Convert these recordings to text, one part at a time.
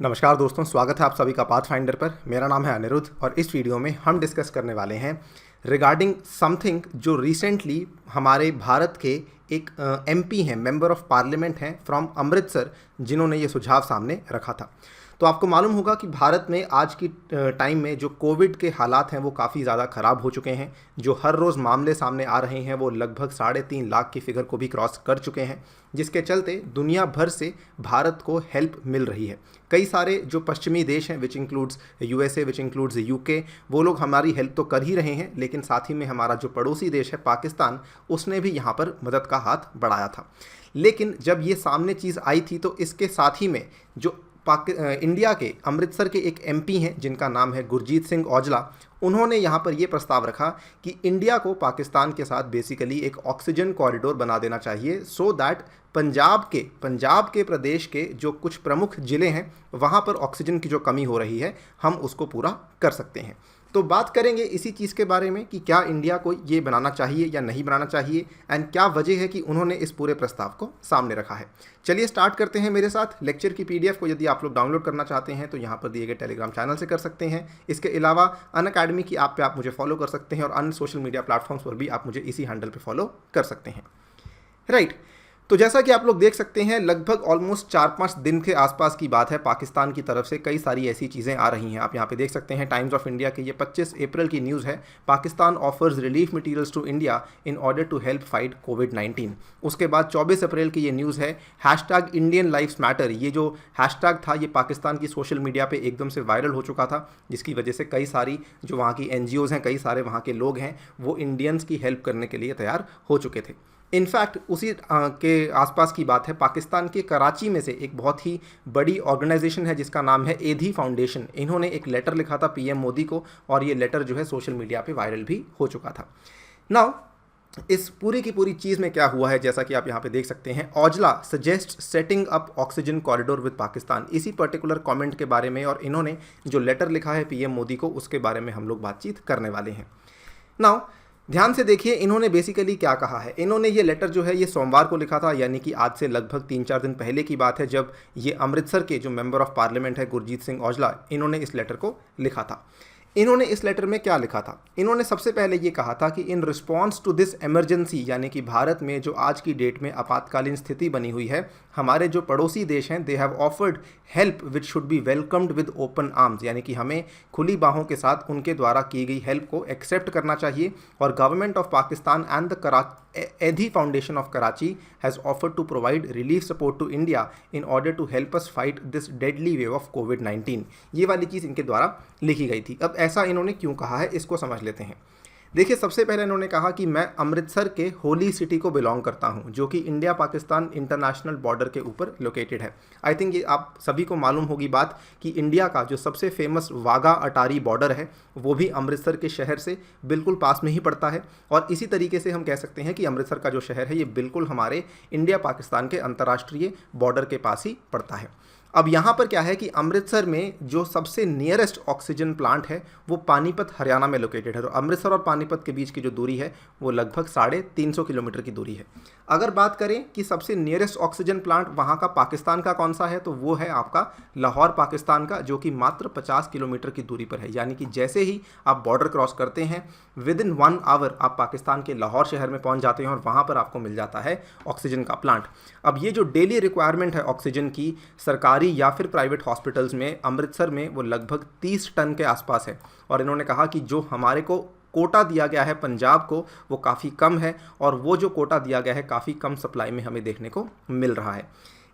नमस्कार दोस्तों, स्वागत है आप सभी का पाथफाइंडर पर। मेरा नाम है अनिरुद्ध और इस वीडियो में हम डिस्कस करने वाले हैं रिगार्डिंग समथिंग जो रिसेंटली हमारे भारत के एक एमपी हैं, मेंबर ऑफ पार्लियामेंट हैं फ्रॉम अमृतसर, जिन्होंने ये सुझाव सामने रखा था। तो आपको मालूम होगा कि भारत में आज की टाइम में जो कोविड के हालात हैं वो काफ़ी ज़्यादा ख़राब हो चुके हैं। जो हर रोज़ मामले सामने आ रहे हैं वो लगभग 3.5 लाख की फिगर को भी क्रॉस कर चुके हैं, जिसके चलते दुनिया भर से भारत को हेल्प मिल रही है। कई सारे जो पश्चिमी देश हैं, which includes USA, which includes UK, वो लोग हमारी हेल्प तो कर ही रहे हैं, लेकिन साथ ही में हमारा जो पड़ोसी देश है पाकिस्तान, उसने भी यहाँ पर मदद का हाथ बढ़ाया था। लेकिन जब ये सामने चीज़ आई थी तो इसके साथ ही में जो इंडिया के अमृतसर के एक एमपी हैं जिनका नाम है गुरजीत सिंह औजला, उन्होंने यहाँ पर ये प्रस्ताव रखा कि इंडिया को पाकिस्तान के साथ बेसिकली एक ऑक्सीजन कॉरिडोर बना देना चाहिए, सो दैट पंजाब के प्रदेश के जो कुछ प्रमुख ज़िले हैं वहाँ पर ऑक्सीजन की जो कमी हो रही है हम उसको पूरा कर सकते हैं। तो बात करेंगे इसी चीज़ के बारे में कि क्या इंडिया को ये बनाना चाहिए या नहीं बनाना चाहिए, एंड क्या वजह है कि उन्होंने इस पूरे प्रस्ताव को सामने रखा है। चलिए स्टार्ट करते हैं मेरे साथ। लेक्चर की पीडीएफ को यदि आप लोग डाउनलोड करना चाहते हैं तो यहाँ पर दिए गए टेलीग्राम चैनल से कर सकते हैं। इसके अलावा अनअकैडमी की ऐप पे आप मुझे फॉलो कर सकते हैं और अन्य सोशल मीडिया प्लेटफॉर्म्स पर भी आप मुझे इसी हैंडल पर फॉलो कर सकते हैं। राइट, तो जैसा कि आप लोग देख सकते हैं लगभग ऑलमोस्ट 4-5 दिन के आसपास की बात है, पाकिस्तान की तरफ से कई सारी ऐसी चीज़ें आ रही हैं। आप यहाँ पे देख सकते हैं टाइम्स ऑफ इंडिया के ये 25 अप्रैल की न्यूज़ है। Pakistan offers relief materials to India in order to help fight कोविड-19। उसके बाद 24 अप्रैल की ये न्यूज़ है #इंडियन लाइव्स मैटर। ये जो हैशटैग था ये पाकिस्तान की सोशल मीडिया पर एकदम से वायरल हो चुका था, जिसकी वजह से कई सारी जो वहाँ की NGOs हैं, कई सारे वहाँ के लोग हैं, वो इंडियंस की हेल्प करने के लिए तैयार हो चुके थे। इनफैक्ट उसी के आसपास की बात है, पाकिस्तान के कराची में से एक बहुत ही बड़ी ऑर्गेनाइजेशन है जिसका नाम है एधी फाउंडेशन। इन्होंने एक लेटर लिखा था पीएम मोदी को और ये लेटर जो है सोशल मीडिया पे वायरल भी हो चुका था। नाउ इस पूरी की पूरी चीज़ में क्या हुआ है, जैसा कि आप यहाँ पे देख सकते हैं, Aujla suggest setting up oxygen corridor with Pakistan, इसी पर्टिकुलर कमेंट के बारे में और इन्होंने जो लेटर लिखा है पीएम मोदी को उसके बारे में हम लोग बातचीत करने वाले हैं। नाउ ध्यान से देखिए इन्होंने बेसिकली क्या कहा है। इन्होंने ये लेटर जो है ये सोमवार को लिखा था, यानी कि आज से लगभग 3-4 दिन पहले की बात है, जब ये अमृतसर के जो मेंबर ऑफ पार्लियामेंट है गुरजीत सिंह औजला, इन्होंने इस लेटर को लिखा था। इन्होंने इस लेटर में क्या लिखा था? इन्होंने सबसे पहले ये कहा था कि in response to this emergency, यानी कि भारत में जो आज की डेट में आपातकालीन स्थिति बनी हुई है, हमारे जो पड़ोसी देश हैं they have offered help which should be welcomed with open arms, यानी कि हमें खुली बाहों के साथ उनके द्वारा की गई हेल्प को एक्सेप्ट करना चाहिए। और government of Pakistan and the Edhi foundation of Karachi has offered to provide relief support to India in order to help us fight this deadly wave of कोविड-19। ये वाली चीज़ इनके द्वारा लिखी गई थी। अब ऐसा इन्होंने क्यों कहा है इसको समझ लेते हैं। देखिए, सबसे पहले इन्होंने कहा कि मैं अमृतसर के होली सिटी को बिलोंग करता हूं, जो कि इंडिया पाकिस्तान इंटरनेशनल बॉर्डर के ऊपर लोकेटेड है। आई थिंक ये आप सभी को मालूम होगी बात कि इंडिया का जो सबसे फेमस वाघा अटारी बॉर्डर है वो भी अमृतसर के शहर से बिल्कुल पास में ही पड़ता है। और इसी तरीके से हम कह सकते हैं कि अमृतसर का जो शहर है ये बिल्कुल हमारे इंडिया पाकिस्तान के अंतर्राष्ट्रीय बॉर्डर के पास ही पड़ता है। अब यहाँ पर क्या है कि अमृतसर में जो सबसे नियरेस्ट ऑक्सीजन प्लांट है वो पानीपत हरियाणा में लोकेटेड है। तो अमृतसर और पानीपत के बीच की जो दूरी है वो लगभग 350 किलोमीटर की दूरी है। अगर बात करें कि सबसे नियरेस्ट ऑक्सीजन प्लांट वहाँ का पाकिस्तान का कौन सा है, तो वो है आपका लाहौर पाकिस्तान का, जो कि मात्र 50 किलोमीटर की दूरी पर है। यानी कि जैसे ही आप बॉर्डर क्रॉस करते हैं विद इन 1 आवर आप पाकिस्तान के लाहौर शहर में पहुँच जाते हैं और वहाँ पर आपको मिल जाता है ऑक्सीजन का प्लांट। अब ये जो डेली रिक्वायरमेंट है ऑक्सीजन की सरकारी या फिर प्राइवेट हॉस्पिटल्स में अमृतसर में वो लगभग 30 टन के आसपास है। और इन्होंने कहा कि जो हमारे को कोटा दिया गया है पंजाब को वो काफ़ी कम है, और वो जो कोटा दिया गया है काफ़ी कम सप्लाई में हमें देखने को मिल रहा है।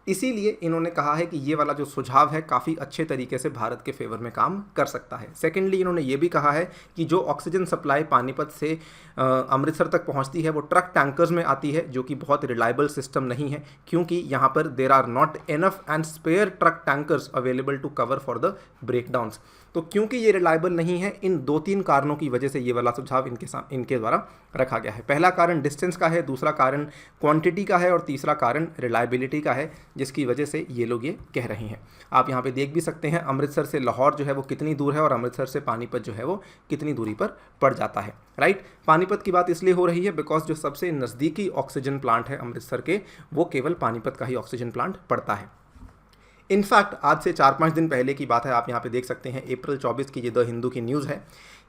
इसीलिए इन्होंने कहा है कि ये वाला जो सुझाव है काफ़ी अच्छे तरीके से भारत के फेवर में काम कर सकता है। सेकेंडली इन्होंने ये भी कहा है कि जो ऑक्सीजन सप्लाई पानीपत से अमृतसर तक पहुंचती है वो ट्रक टैंकर्स में आती है, जो कि बहुत रिलायबल सिस्टम नहीं है, क्योंकि यहाँ पर there are not enough and spare truck tankers available to cover for the breakdowns. तो क्योंकि ये रिलायबल नहीं है, इन 2-3 कारणों की वजह से ये वाला सुझाव इनके द्वारा रखा गया है। पहला कारण डिस्टेंस का है, दूसरा कारण क्वांटिटी का है और तीसरा कारण रिलायबिलिटी का है, जिसकी वजह से ये लोग ये कह रहे हैं। आप यहाँ पे देख भी सकते हैं अमृतसर से लाहौर जो है वो कितनी दूर है और अमृतसर से पानीपत जो है वो कितनी दूरी पर पड़ जाता है। राइट, पानीपत की बात इसलिए हो रही है बिकॉज जो सबसे नज़दीकी ऑक्सीजन प्लांट है अमृतसर के वो केवल पानीपत का ही ऑक्सीजन प्लांट पड़ता है। इनफैक्ट आज से 4-5 दिन पहले की बात है, आप यहाँ पे देख सकते हैं अप्रैल 24 की ये द हिंदू की न्यूज़ है।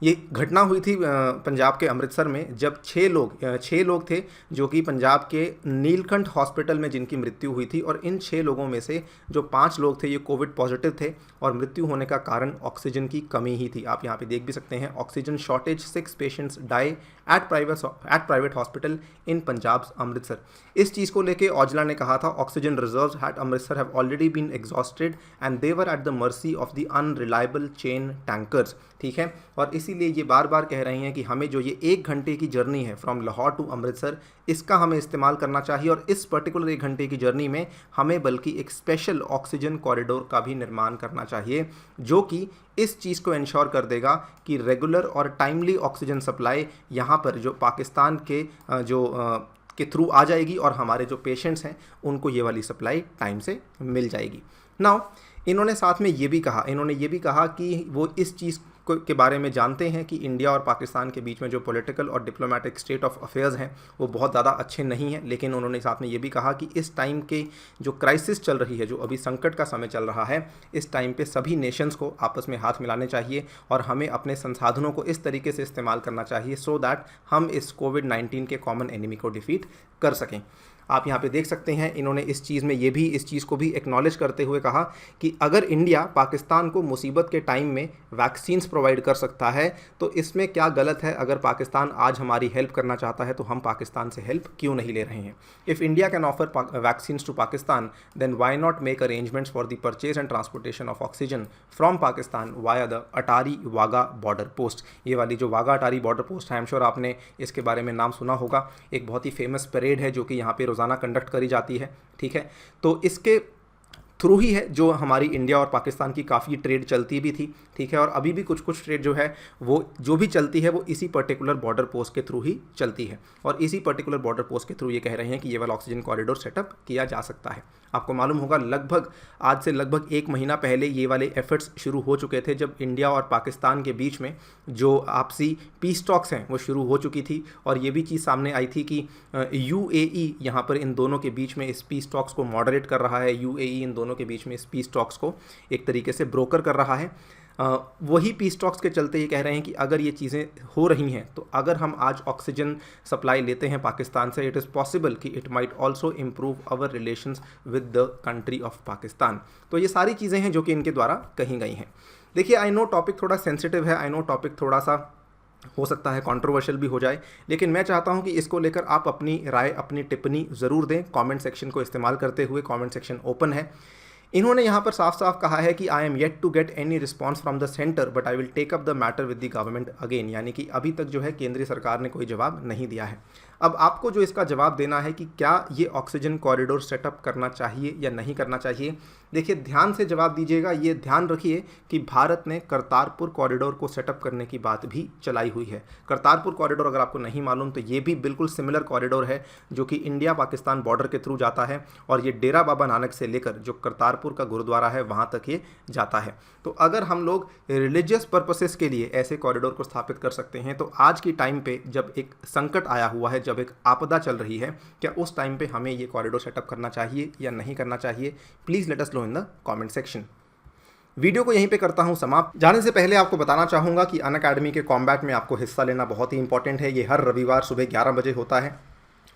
ये घटना हुई थी पंजाब के अमृतसर में, जब 6 लोग थे जो कि पंजाब के नीलकंठ हॉस्पिटल में जिनकी मृत्यु हुई थी, और इन 6 लोगों में से जो 5 लोग थे ये कोविड पॉजिटिव थे, और मृत्यु होने का कारण ऑक्सीजन की कमी ही थी। आप यहाँ पे देख भी सकते हैं, oxygen shortage, 6 patients die at private hospital in Punjab Amritsar. इस चीज़ को लेके औजला ने कहा था, oxygen reserves at Amritsar have already been exhausted and they were at the mercy of the unreliable chain tankers. ठीक है, और इसीलिए ये बार बार कह रहे हैं कि हमें जो ये 1 घंटे की जर्नी है फ्रॉम लाहौर टू अमृतसर, इसका हमें इस्तेमाल करना चाहिए, और इस पर्टिकुलर 1 घंटे की जर्नी में हमें बल्कि एक स्पेशल ऑक्सीजन कॉरिडोर का भी निर्माण करना चाहिए, जो कि इस चीज़ को इंश्योर कर देगा कि रेगुलर और टाइमली ऑक्सीजन सप्लाई यहाँ पर जो पाकिस्तान के के थ्रू आ जाएगी, और हमारे जो पेशेंट्स हैं उनको ये वाली सप्लाई टाइम से मिल जाएगी। नाउ इन्होंने साथ में ये भी कहा कि वो इस चीज़ के बारे में जानते हैं कि इंडिया और पाकिस्तान के बीच में जो पॉलिटिकल और डिप्लोमेटिक स्टेट ऑफ अफेयर्स हैं वो बहुत ज़्यादा अच्छे नहीं हैं, लेकिन उन्होंने साथ में ये भी कहा कि इस टाइम के जो क्राइसिस चल रही है, जो अभी संकट का समय चल रहा है, इस टाइम पे सभी नेशंस को आपस में हाथ मिलाने चाहिए, और हमें अपने संसाधनों को इस तरीके से इस्तेमाल करना चाहिए सो दैट हम इस कोविड-19 के कॉमन एनिमी को डिफीट कर सकें। आप यहाँ पे देख सकते हैं, इन्होंने इस चीज़ को भी एक्नॉलेज करते हुए कहा कि अगर इंडिया पाकिस्तान को मुसीबत के टाइम में वैक्सीन्स प्रोवाइड कर सकता है तो इसमें क्या गलत है। अगर पाकिस्तान आज हमारी हेल्प करना चाहता है तो हम पाकिस्तान से हेल्प क्यों नहीं ले रहे हैं। If India can offer vaccines to Pakistan then why not make arrangements for the purchase and transportation of oxygen from Pakistan via the Attari Wagah border post. ये वाली जो वाघा अटारी बॉर्डर पोस्ट है, आई एम श्योर आपने इसके बारे में नाम सुना होगा। एक बहुत ही फेमस परेड है जो कि यहाँ पे रोज़ाना कंडक्ट करी जाती है। ठीक है, तो इसके थ्रू ही है जो हमारी इंडिया और पाकिस्तान की काफ़ी ट्रेड चलती भी थी। ठीक है, और अभी भी कुछ ट्रेड जो है वो जो भी चलती है वो इसी पर्टिकुलर बॉर्डर पोस्ट के थ्रू ही चलती है, और इसी पर्टिकुलर बॉर्डर पोस्ट के थ्रू ये कह रहे हैं कि ये वाला ऑक्सीजन कॉरिडोर सेटअप किया जा सकता है। आपको मालूम होगा आज से लगभग 1 महीना पहले ये वाले एफर्ट्स शुरू हो चुके थे, जब इंडिया और पाकिस्तान के बीच में जो आपसी पीस टॉक्स हैं वो शुरू हो चुकी थी, और ये भी चीज़ सामने आई थी कि UAE यहाँ पर इन दोनों के बीच में इस पीस टॉक्स को मॉडरेट कर रहा है। UAE इन दोनों के बीच में इस पीस टॉक्स को एक तरीके से ब्रोकर कर रहा है। वही पीस टॉक्स के चलते ये कह रहे हैं कि अगर ये चीज़ें हो रही हैं तो अगर हम आज ऑक्सीजन सप्लाई लेते हैं पाकिस्तान से, इट इज़ पॉसिबल कि it might also improve our relations with the country of Pakistan. तो ये सारी चीज़ें हैं जो कि इनके द्वारा कही गई हैं। देखिए, आई नो टॉपिक थोड़ा सेंसिटिव है, आई नो टॉपिक थोड़ा सा हो सकता है कंट्रोवर्शियल भी हो जाए, लेकिन मैं चाहता हूं कि इसको लेकर आप अपनी राय, अपनी टिप्पणी ज़रूर दें। कमेंट सेक्शन को इस्तेमाल करते हुए, कमेंट सेक्शन ओपन है। इन्होंने यहाँ पर साफ साफ कहा है कि I am yet to get any response from the centre but I will take up the matter with the government again, यानी कि अभी तक जो है केंद्रीय सरकार ने कोई जवाब नहीं दिया है। अब आपको जो इसका जवाब देना है कि क्या ये ऑक्सीजन कॉरिडोर सेटअप करना चाहिए या नहीं करना चाहिए, देखिए ध्यान से जवाब दीजिएगा। ये ध्यान रखिए कि भारत ने करतारपुर कॉरिडोर को सेटअप करने की बात भी चलाई हुई है। करतारपुर कॉरिडोर अगर आपको नहीं मालूम तो ये भी बिल्कुल सिमिलर कॉरिडोर है जो कि इंडिया पाकिस्तान बॉर्डर के थ्रू जाता है, और ये डेरा बाबा नानक से लेकर जो करतारपुर का गुरुद्वारा है वहाँ तक ये जाता है। तो अगर हम लोग रिलीजियस पर्पसेस के लिए ऐसे कॉरिडोर को स्थापित कर सकते हैं तो आज की टाइम पे जब एक संकट आया हुआ है, जब एक आपदा चल रही है, क्या उस टाइम पे हमें ये कॉरिडोर सेटअप करना चाहिए या नहीं करना चाहिए? Please let us know in the comment section. Video को यहीं पे करता हूं समाप्त। जाने से पहले आपको बताना चाहूँगा कि अनअकैडमी के कॉम्बैट में आपको हिस्सा लेना बहुत ही इंपॉर्टेंट है। ये हर रविवार सुबह 11 बजे होता है,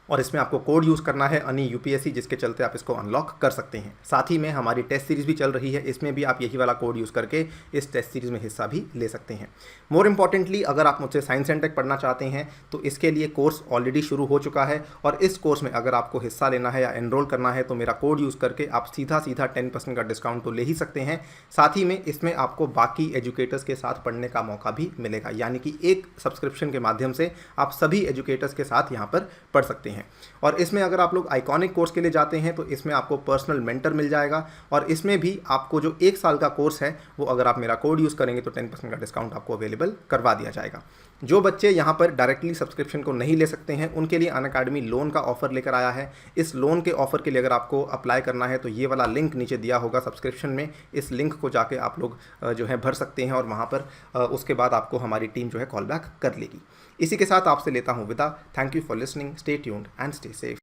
और इसमें आपको कोड यूज़ करना है अनि UPSC, जिसके चलते आप इसको अनलॉक कर सकते हैं। साथ ही में हमारी टेस्ट सीरीज़ भी चल रही है, इसमें भी आप यही वाला कोड यूज़ करके इस टेस्ट सीरीज़ में हिस्सा भी ले सकते हैं। मोर इम्पॉर्टेंटली, अगर आप मुझसे साइंस एंड टेक पढ़ना चाहते हैं तो इसके लिए कोर्स ऑलरेडी शुरू हो चुका है, और इस कोर्स में अगर आपको हिस्सा लेना है या एनरोल करना है तो मेरा कोड यूज़ करके आप सीधा 10% का डिस्काउंट तो ले ही सकते हैं। साथ ही में इसमें आपको बाकी एजुकेटर्स के साथ पढ़ने का मौका भी मिलेगा, यानी कि एक सब्सक्रिप्शन के माध्यम से आप सभी एजुकेटर्स के साथ यहाँ पर पढ़ सकते हैं। और इसमें अगर आप लोग आइकॉनिक कोर्स के लिए जाते हैं तो इसमें आपको पर्सनल मेंटर मिल जाएगा, और इसमें भी आपको जो 1 साल का कोर्स है वो अगर आप मेरा कोड यूज़ करेंगे तो 10% का डिस्काउंट आपको अवेलेबल करवा दिया जाएगा। जो बच्चे यहाँ पर डायरेक्टली सब्सक्रिप्शन को नहीं ले सकते हैं उनके लिए अनअकैडमी लोन का ऑफर लेकर आया है। इस लोन के ऑफर के लिए अगर आपको अप्लाई करना है तो ये वाला लिंक नीचे दिया होगा सब्सक्रिप्शन में, इस लिंक को जाके आप लोग जो है भर सकते हैं, और वहाँ पर उसके बाद आपको हमारी टीम जो है कॉल बैक कर लेगी। इसी के साथ आपसे लेता हूँ विदा। Thank you for listening, stay tuned and stay safe.